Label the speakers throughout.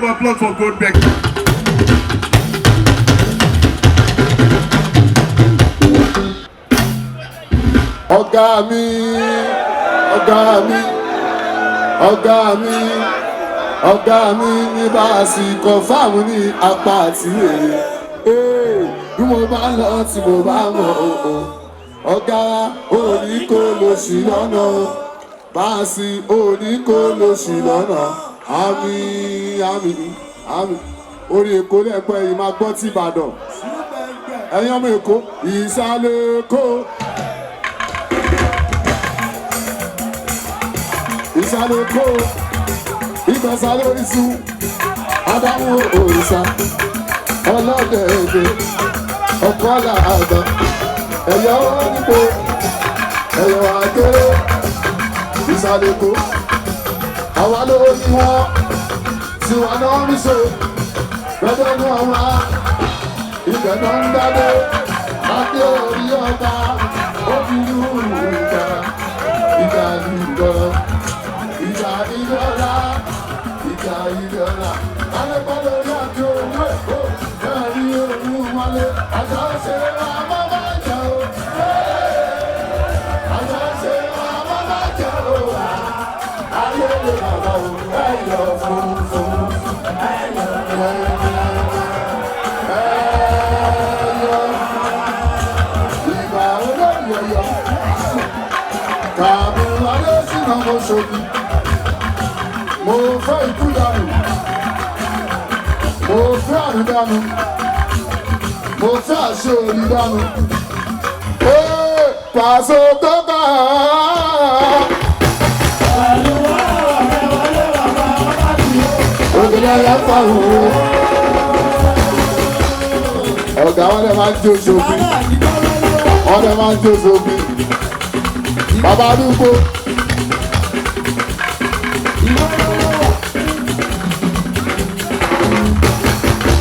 Speaker 1: of applause for Goldberg.
Speaker 2: Ọ̀gá mi, ọ̀gá mi, ọ̀gá mi, ọ̀gá mi ní bá a sì kọ̀fáàmù ní apá àti èrè. Bí mo bá lọ tí mo bá mọ̀ ọ̀gá òní kò lọ sí lọ́nà bá a sì òní kò lọ sí lọ́nà àmín àmín àmín. Orí Èkó lẹ́pẹ́ yìí máa gbọ́ tí Ìbàdàn. Ẹ̀yin ọmọ Èkó ìsàlẹ̀ Èkó. Ìsàlẹ̀ Èkó ìgbàsálẹ̀ Orísun Ádámù òrìṣà ọlọ́dẹ èdè ọ̀pọ̀lá àgbà ẹ̀yọ́ onípo ẹ̀yọ́ àgẹ́rẹ́ Ìsàlẹ̀ Èkó àwa ló ní wọn tí wọn náà ń ṣe lọ́dọ̀ ní ọ̀wá ibẹ̀ náà ń dáná adé orí ọba ó fi lù ìgbà ìgbà ìgbà. Ìjà ìjọra, ìjà ìjọra, alẹ́kọ̀ọ́ láti owó èkó, bẹ́ẹ̀ ni òun wọlé, àjọ ṣe wà bàbá jẹ́ o. Àjọ ṣe wà bàbá jẹ́ o. Ayé lè bàbá o, ẹ̀yọ̀ funfun, ẹ̀yọ̀ ìgbà olóyè kàbí wálé sínú ọmọ ṣòbí. Mo fẹ́ ikú dànù, mo fẹ́ àrùn dànù, mo fẹ́ àṣẹ òní dànù. Pàṣẹ tó bá ògùnlẹ̀ yẹn fà wò. Ọ̀gá wọn lè máa ń jó ṣòbí, wọn lè máa ń jó ṣòbí. Bàbá àdúgbò.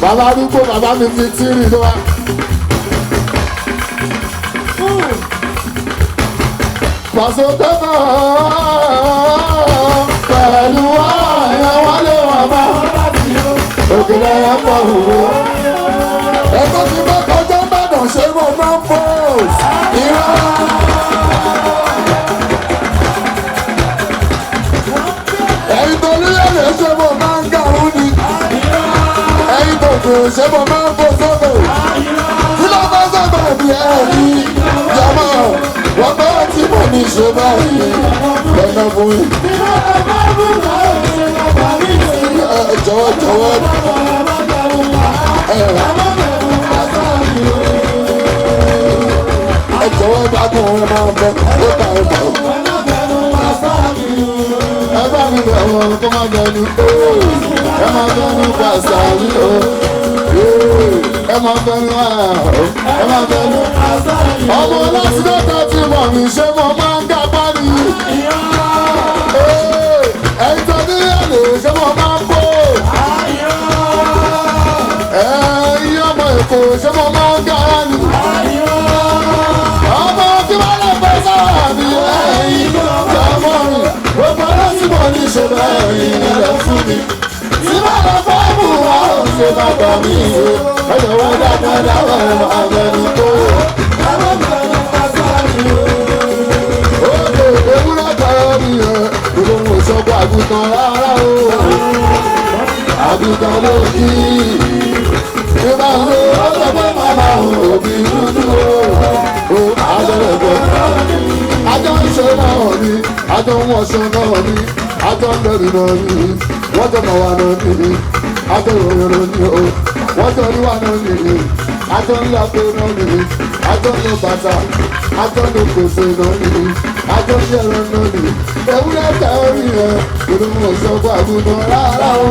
Speaker 2: Bàbá arúgbó bàbá mi fi tírì ló wá. Pàṣẹ tẹ́lẹ̀ pẹ̀lú àyàn wálé wà bá. Òkèlè ẹ̀ pọ̀ wò. Ẹ̀kọ́ ti bá kọjá Ìbàdàn ṣé mo máa ń bọ̀. Ẹ̀yin tó nílẹ̀ ṣé mo máa ń gàrú ni. Ẹ̀yin tó kò ṣé mo máa ń bọ̀ sọ́dọ̀. Kí ló bá sọ̀tọ̀ bí ẹ̀rí? Jọ̀mọ́, wọ́n bá tí mo ní ṣe báyìí. Lọ́nà fún mi. Jọ̀wọ́ jọ̀wọ́. Ẹ jọ̀wọ́ bá kún ẹ máa bọ̀. Ó bá ẹ bọ̀. Ẹ bá mi bẹ̀ wọ́n kó má bẹ̀nu. Ẹ má bẹ̀nu pàṣẹ yìí o. Ẹ má bẹ̀nu ẹ má bẹ̀nu. Ọmọ láti dọ́ta tí mọ̀ mí ṣé mo máa ń gà bá ní. Ẹ̀yin tó ní ẹ̀lẹ́ ṣé mo máa ń bò. Ẹ̀yin ọmọ Èkó ṣé mo máa ń gà ní. Ọmọ tí wọ́n lè fẹ́ sára mi ẹ̀yin jọmọ́ rìn. Gbogbo láti mọ̀ ní ṣe bẹ́ẹ̀ ilẹ̀ fún mi. Tí wọ́n lè fẹ́ mú wa ó ṣe bàbá mi o. Ẹ̀yọ̀ wọ́n dáadáa dáwọ́ ẹ̀ máa bẹ̀rù tó. Òkè ewúrẹ́ tọrọ mi ẹ̀ ìlòhùn ìṣọ́gbọ́ àgùntàn rárá o. Àgùntàn ló kí. Ìbá ń lo ọlọ́gbẹ́ màmá òbí dúdú o. Àjọyọ̀ àjọ ń ṣe náà ni, àjọ ń wọṣọ náà ni, àjọ ń lẹ́rìí náà ni, wọ́n jọ mọ̀ wá náà ni, àjọ ìròyìn náà ni o, wọ́n jọ rí wá náà ni, àjọ ń yàgbé náà ni, àjọ ń lo bàtà, àjọ ń lo gbèsè náà ni, àjọ ń yẹ̀rọ náà ni, ewúrẹ́ tẹ̀ orí ẹ̀ ìlú òṣogbo àgùntàn rárá o,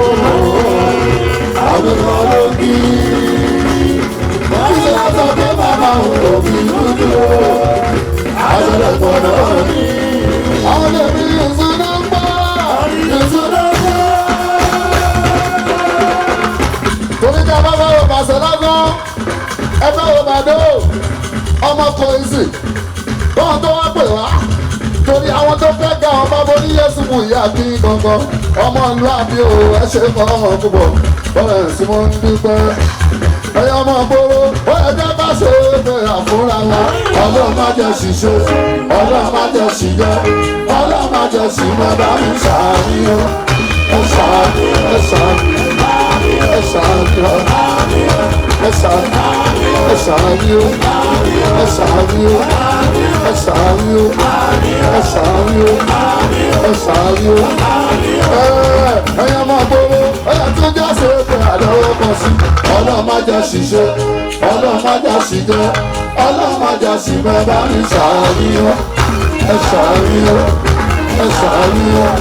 Speaker 2: àgùntàn ló kí. Wọ́n ṣe àjọ pé bàbá òbí dúdú o. Àjọ̀dọ̀pọ̀ náà ni àwọn ẹbí ìṣúná ń bọ̀, ìṣúná ń bọ̀. Torí ká bá báwo pàṣẹ lọ́gán, ẹ báwo bàdó, ọmọ kò ìsì, bọ́n tó wá pè wá. Torí àwọn tó fẹ́ ga ọmọ bọ́ ní Yéṣu mú ìyá bí gangan ọmọ ìlú àbí o ẹ ṣe mọ́ ọmọ púpọ̀ bọ́lẹ̀ sí mo ń dúpẹ́. ẹ̀yin ọmọ gbòòrò ó yẹ kẹ́ bá ṣe é fẹ́ra fúnra wa ọlọ́run má jẹ́ ṣiṣẹ́ ọlọ́run má jẹ́ ṣìyẹ́ ọlọ́run má jẹ́ ṣìyẹ́ bá mi ṣàníyàn ẹ ṣàníyàn ẹ ṣàníyàn ẹ ṣàníyàn ẹ ṣàníyàn ẹ ṣàníyàn ẹ ṣàníyàn ẹ ṣàníyàn ẹ ṣàníyàn ẹ ṣàníyàn ẹ̀yin ọmọ gbòòrò ẹ̀yà tó já ṣe é pé àdánwò kan sí ọlọ́run má jẹ́ ṣiṣẹ́ ọlọ́run má jẹ́ ṣìjẹ́ ọlọ́run má jẹ́ ṣìmẹ́ bá mi ṣàníyàn ẹ ṣàníyàn ẹ ṣàníyàn.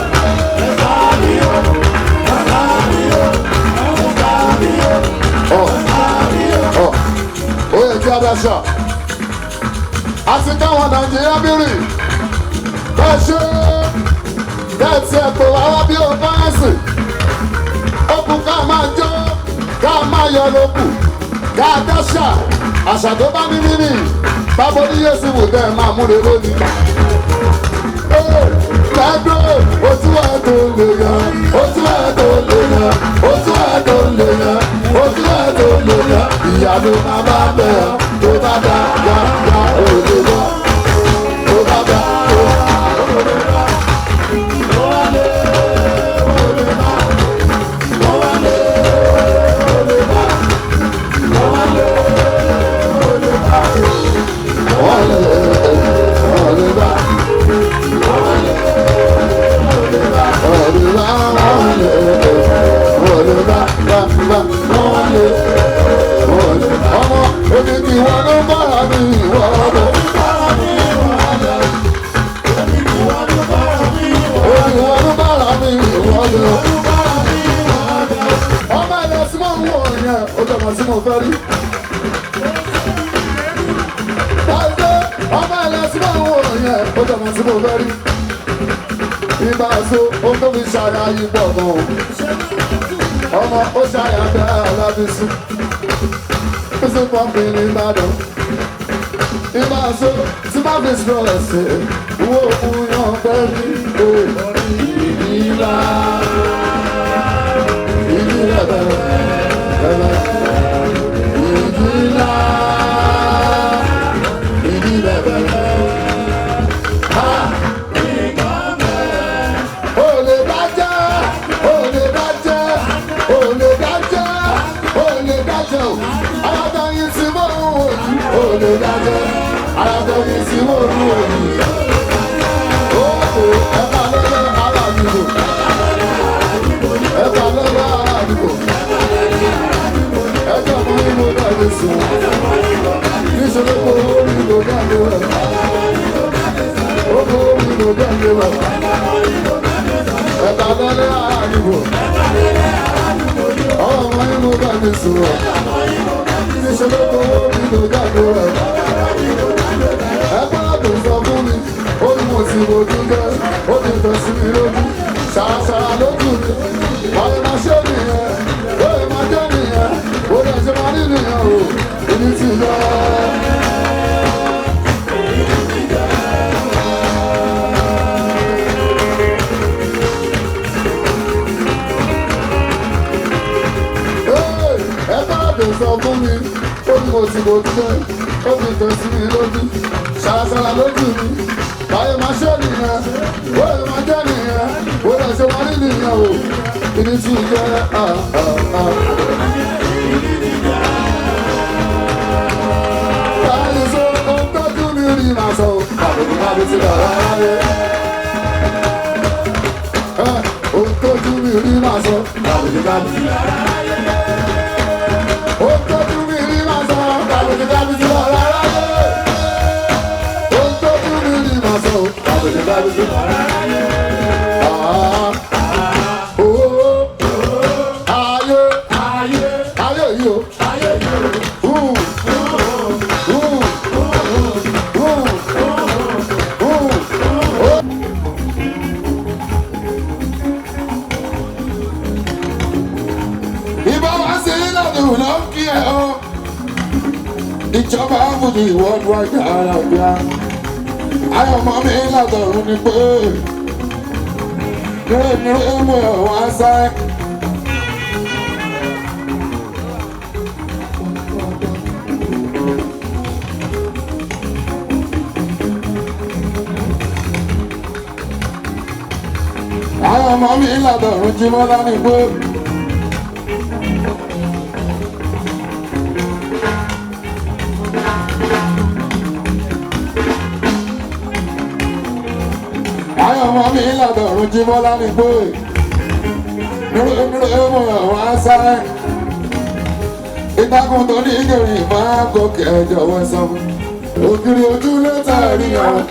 Speaker 2: ó yẹ kí adáṣà àti káwọn nàìjíríà bírì bẹ́ẹ̀ ṣe bẹ́ẹ̀ tiẹ̀ pé wá wá bí o bá ń sìn ó kú ká máa jó ká máa yọ lókù ká dáṣà àṣà tó bá ní nínú bábo ní Yéṣu wò bẹ́ẹ̀ máa múre lónìí. lẹ́gbẹ́ ojú ẹ̀ tó lè yan ojú ẹ̀ tó lè yan ojú ẹ̀ tó lè yan ojú ẹ̀ tó lè yan ìyá ló máa bá bẹ̀ ọ́ tó bá dá yá yá òde wá tó bá dá òde wá. ọmọ èmi kì í wọnú bára mi ìwọ ọmọ. èmi kì í wọnú bára mi ìwọ ọmọ. ọmọ ẹ̀yẹ tí mo ń wọ̀ yẹn ó jẹ́ ọmọ tí mo fẹ́ rí. ọmọ ẹ̀yẹ tí mo ń wọ̀ yẹn ó jẹ́ ọmọ tí mo fẹ́ rí. ìgbà so ó tó fi ṣàyà yìí pọ̀ gan-an. ọmọ ó ṣàyà bẹ́ẹ̀ alábísí. Esse pop ní Ìbàdàn. Ìgbà so tí má fi sọ ẹsẹ̀ wo fún yan fẹ́ mi. ìdílà ìdílà bẹ̀rẹ̀ ìdílà ìdílà bẹ̀rẹ̀. Olè dájẹ́ olè dájẹ́ olè dájẹ́ olè dájẹ́ o. Alájọyìn tí mo ń wò yìí olè dájẹ́ alájọyìn tí mo ń wò yìí. Ẹ̀ka lọ́lọ́ ara àdúgbò ẹ̀ka lọ́lọ́ ara àdúgbò ẹ̀jọ̀ mọ́ inú jáde sùn níṣẹ́ kó orí ló jáde rẹ̀ ó kó orí ló jáde rẹ̀ ẹ̀ka lọ́lọ́ ara àdúgbò ọmọ inú jáde sùn rẹ̀ níṣẹ́ kó orí ló jáde rẹ̀ ẹ̀ka tó sọ fún mi ó ní mo ti rojú jẹ́ ó ti tẹ̀ sí mi lójú ṣàṣàrà lójú mi ọ̀rẹ́ máa ṣe nìyẹn lóye máa jẹ́ nìyẹn ó lè ṣe máa rí nìyẹn o ìní ti yọ. ẹ̀ka tó sọ fún mi ó ní mo ti rojú jẹ́ ó ti tẹ̀ sí mi lójú ṣàṣàrà lójú mi báyìí máa ṣe nìyẹn bóyá máa jẹ́ nìyẹn bóyá ṣe wá rí nìyẹn o ìní tí ì jẹ́ báyìí sọ ohun tọ́jú mi rí màá sọ àbùkù máa fi ti bàrà rẹ̀ ohun tọ́jú mi rí màá sọ àbùkù máa fi ti bàrà rẹ̀ ohun tọ́jú mi rí màá sọ àbùkù máa fi ti bàrà rẹ̀. Ìjọba àbùdí worldwide àlàáfíà ayọ̀ mọ́ mi látọ̀run ni pé ní ọmọ wọn sáré. Àwọn ọmọ mi làbẹ̀rún jí mọ́ lánìí gbó. Àwọn ọmọ mi làbẹ̀rún jí mọ́ lánìí gbó. Nírú ọmọ wọn á sáré. Ìtàkùn tó ní ìgbèrè máa ń gòkè ẹjọ́ wọ́n sọ. Ògiri ojú ló tàrí àwọn.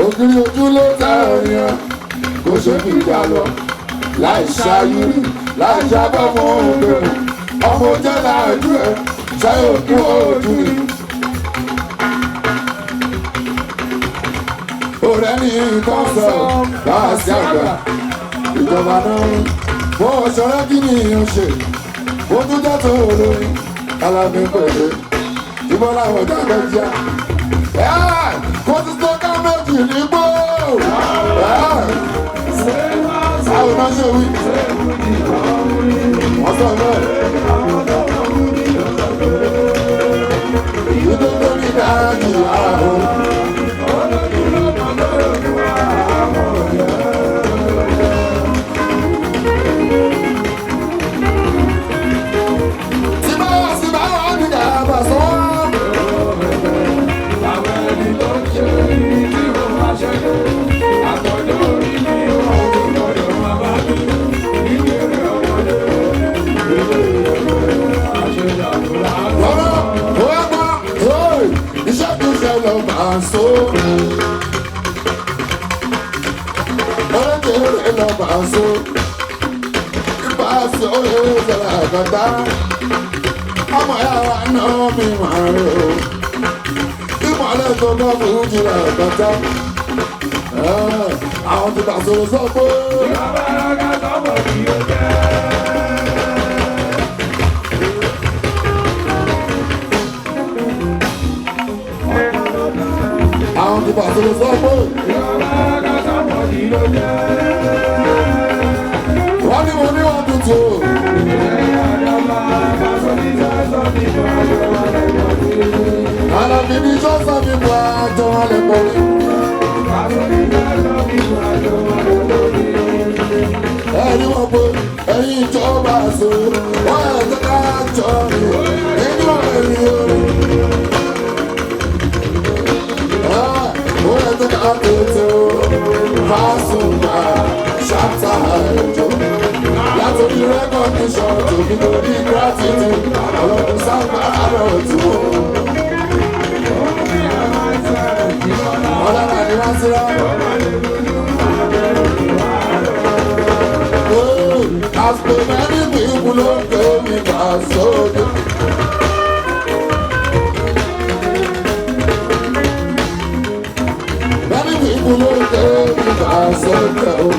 Speaker 2: Ògiri ojú ló tàrí àwọn. Kò ṣe fi ìjà lọ. Láì ṣayúrí, láì ṣàbọ̀ fún òbẹ̀rẹ̀. Ọmọ jẹ́ láàjú ẹ̀, ṣáyé òkú ojú ni. Ọ̀rẹ́ ní nǹkan sọ, láàsì àgbà. Ìjọba náà mo ṣọ̀rẹ́ kí ni ìyẹn ṣe. Mo tún jẹ́ tó olórin, alábí pèlè. Ìbọn làwọn ọjà kẹjá. Kò ti tó ká méjì nígbó. Àwọn náà ṣe wí. Wọ́n sọ náà. Ìdó tó ní dáàjì ààrùn. So, paso de la gata, amaya no mi maro, y mala toda mucha la gata. Àwọn ti paso sọ pé. Àwọn ti paso sọ pé. Wọ́n ní mo ní wọ́n tuntun. Àlàbí ní sọ́sọ́ mi bu àjọ alẹ́ pọ̀ mi. Ẹni wọ́n pé ẹ̀yin ìjọba àṣọ, wọ́n yẹ kí ká jọ mi nínú ẹ̀rí orí. Wọ́n yẹ kí ká tètè o, Pasuma ṣáàtà ẹ̀jọ̀. Látòrí recognition tó fi lórí gratitude, ọlọ́run sábà àrọ̀ tí wọ́n. Ọlọ́run ni wọ́n ti rá. As the many people don't go me back so good. Many people don't go me back so good.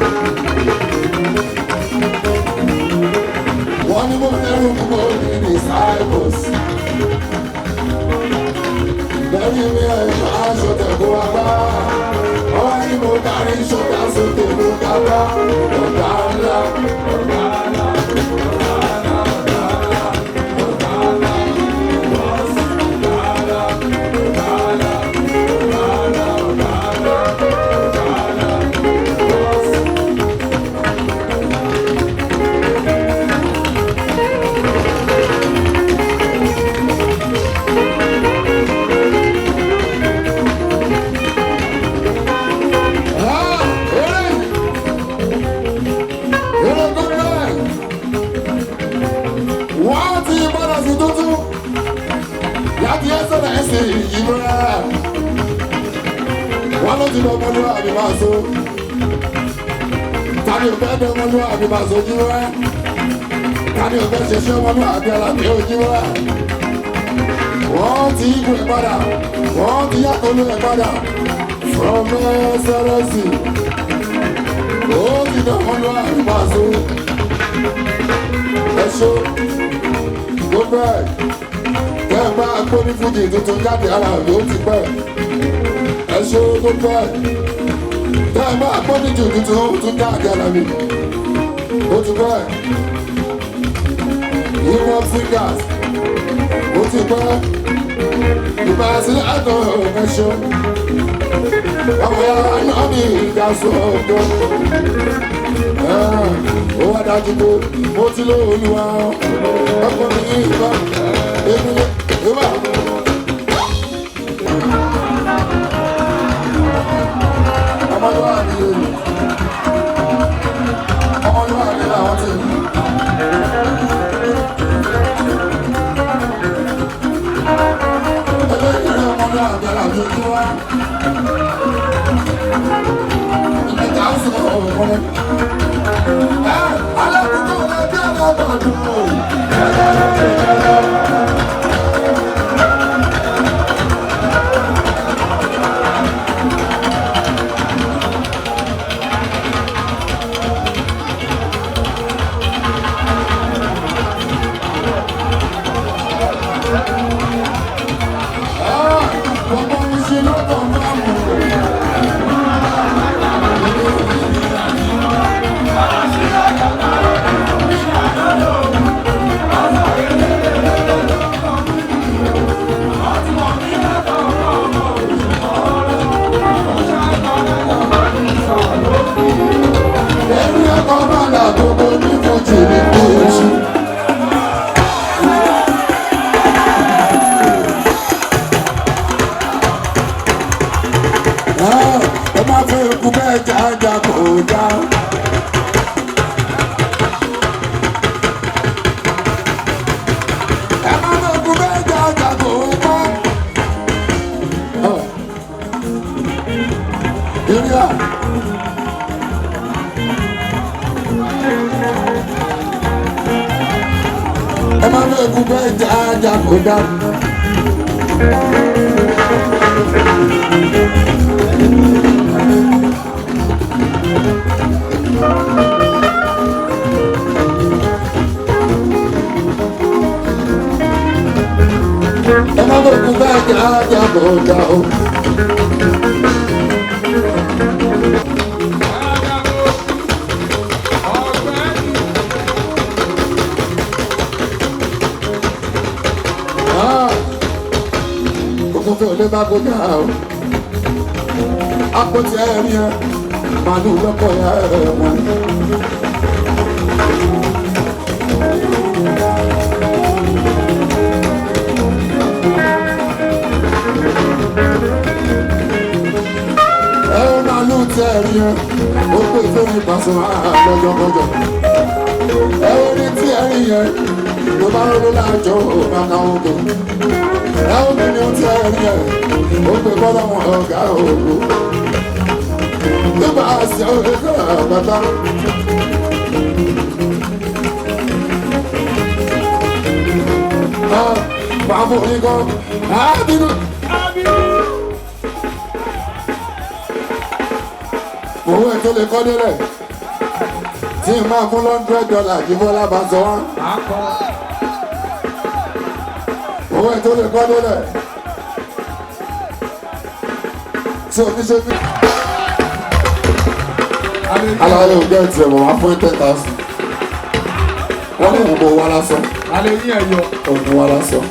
Speaker 2: One more never more in disciples. Many me I should go about. Only more carry should also take a wọ́n ló ti lọ mọ́lú àbíbáṣó tani ò fẹ́ dán mọ́lú àbíbáṣó jí wá tani ò fẹ́ ṣẹṣẹ́ mọ́lú àbí alábí ojú wá wọ́n ti ikú ẹ̀ padà wọ́n ti yàtọ̀lú ẹ̀ padà from SLC ó ti dán mọ́lú àbíbáṣó. ẹ ṣó gbogbo ẹ̀ tẹ́ ẹ bá gbóní fújì tuntun jáde ara rẹ̀ ó ti pẹ́ ẹ ṣó gbogbo ẹ̀ tẹ́ ẹ bá gbóní jù tuntun jáde ara mi ó ti pẹ́ ìwọ̀n fingers ó ti pẹ́ ìbásílẹ̀ àtọ̀ ẹ ṣó ọmọ ya náà ní ìgbà sọ̀tọ̀ ó wá dájú pé mo ti lé olúwa ọkọ mi ní ìbá èmi ní ìbá. ọmọlúwàbí ọmọlúwàbí làwọn ti rí. ẹlẹ́yìn rẹ̀ ọmọlúwàbí àlàbí ojú wa. ìgbẹ́jà ń sọ ọ̀rọ̀ àpótí ẹ̀rí ẹ̀ màlúù lọ́kọ̀ ẹ̀ wọn. màlúù tí ẹ̀rí ẹ̀ ó pè fún ìpàṣẹ lọ́jọ́kọjọ́. ní tí ẹ̀rí ẹ̀ ló bá rọ́lọ́ láàjọ òbáka ogun. ní tí ẹ̀rí ẹ̀ ó pè bọ́lá wọn ọ̀gá ògùn. Nígbà àṣẹ òṣèlú àbàtà. Bàbá oníkan, àbínú. Owó ẹ̀ tó lè kọ́ délẹ̀. Tí n máa fún $100 kí Bọ́lá bá sọ wá. Owó ẹ̀ tó lè kọ́ délẹ̀. Tí oníṣẹ́ bí. Aláyé ò jẹ́ ìtìrẹ̀ mọ̀ wá fún 10,000. Wọ́n ní òun wá lásán.
Speaker 1: Alẹ́ yín ẹ̀yọ.
Speaker 2: Òun wá lásán.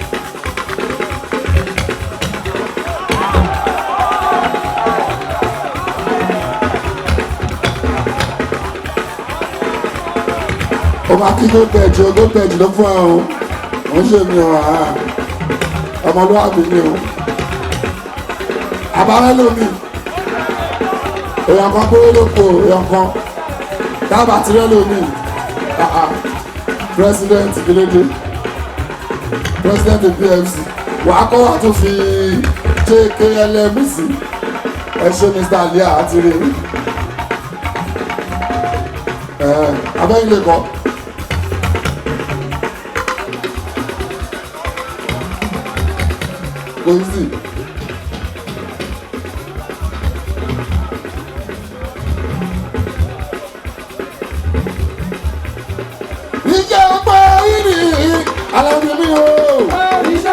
Speaker 2: Ó máa kí gómìnà ló fún ẹ o. Ó ń ṣe mi ọ̀ ọmọlúwàbí ni o. Àbárẹ́ lómi. Èèyàn kan kúrò lóko èèyàn kan dábàá tirẹ̀ lómi president Kílódé president PFC wàá kọ́ wà tó fi JKLM sí ẹ ṣe Mr. Alia àti rè abẹ́yìn lè kọ́. Kò sí. Ìjẹ́ ọgbà Alábí mi o.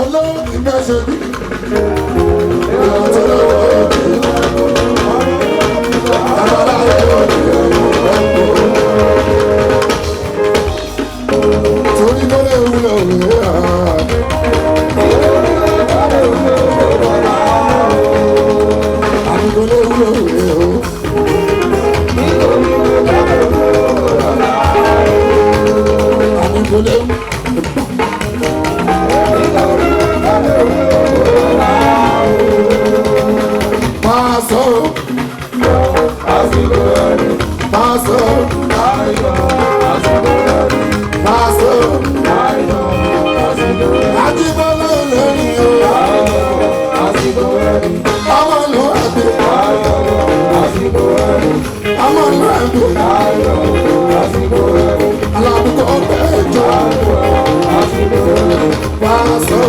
Speaker 2: Olóògì mẹ́sẹ̀ bí. Torí tó lè wúlò rẹ̀ àbí tó lè wúlò rẹ̀ o. Àbí tó lè máa sọ máa sọ máa sọ Ajíbọ́lá olórí o ọmọlúwàbí ọmọlúwàbí alábùkọ́ bẹ́ẹ̀ jọ máa sọ.